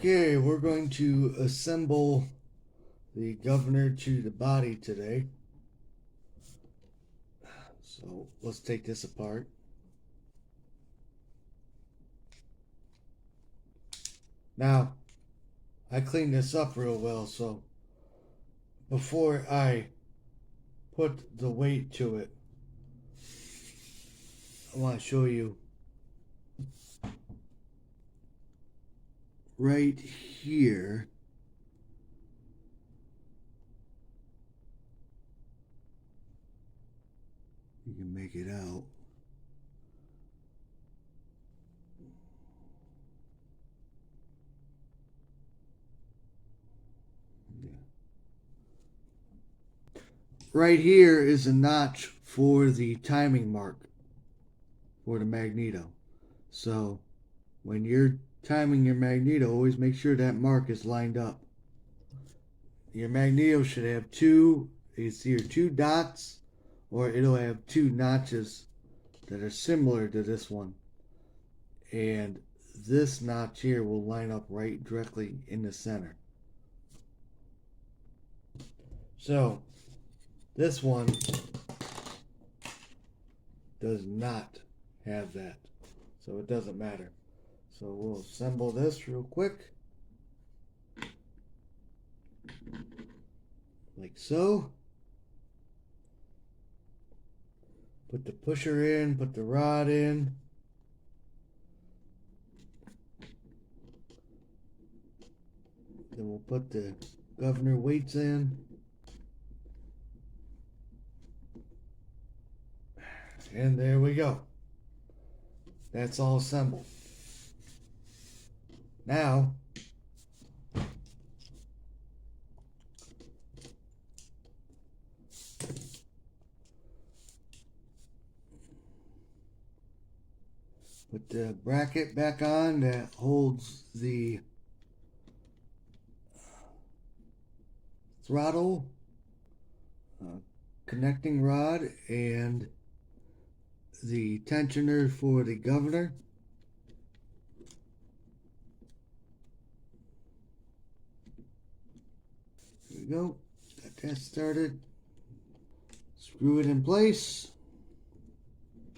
Okay, we're going to assemble the governor to the body today. So let's take this apart. Now, I cleaned this up real well, so before I put the weight to it, I want to show you right here. You can make it out. Right here is a notch for the timing mark for the magneto. So when you're timing your magneto, always make sure that mark is lined up. Your magneto should have it's either two dots or it'll have two notches that are similar to this one. And this notch here will line up right directly in the center. So this one does not have that, so it doesn't matter. So we'll assemble this real quick, like so. Put the pusher in, put the rod in. Then we'll put the governor weights in. And there we go. That's all assembled. Now, put the bracket back on that holds the throttle, connecting rod, and the tensioner for the governor. There we go. Got that started. Screw it in place.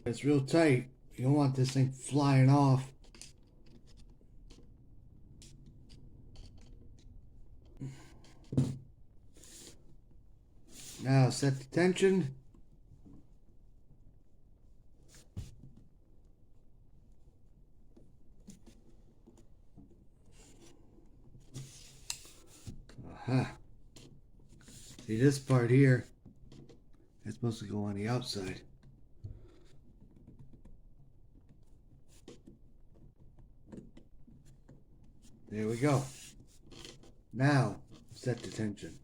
It's real tight. You don't want this thing flying off. Now set the tension. Aha. See this part here? That's supposed to go on the outside. There we go. Now set the tension.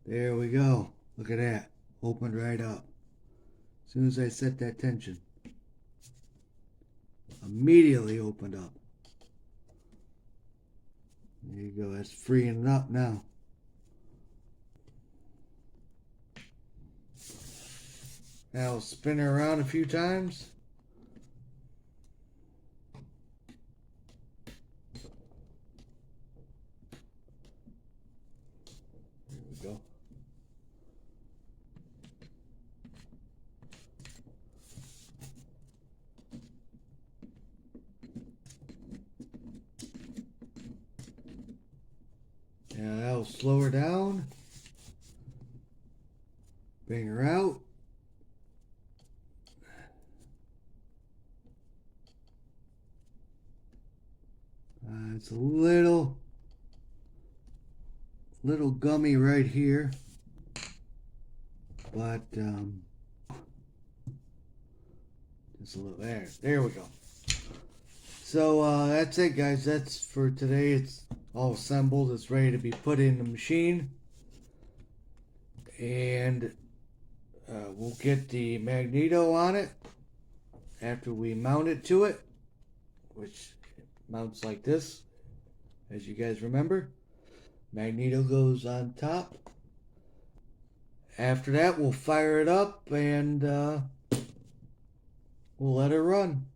There we go. Look at that. Opened right up. As soon as I set that tension, immediately opened up. There you go. That's freeing it up now. Now I'll spin it around a few times. There we go. Now that'll slow her down. Bring her out. It's a little gummy right here, but just a little there we go. So that's it, guys. That's for today. It's all assembled. It's ready to be put in the machine, and we'll get the magneto on it after we mount it to it, which mounts like this, as you guys remember. Magneto goes on top. After that, we'll fire it up and we'll let it run.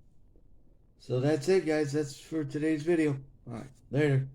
So that's it, guys. That's for today's video. All right, later.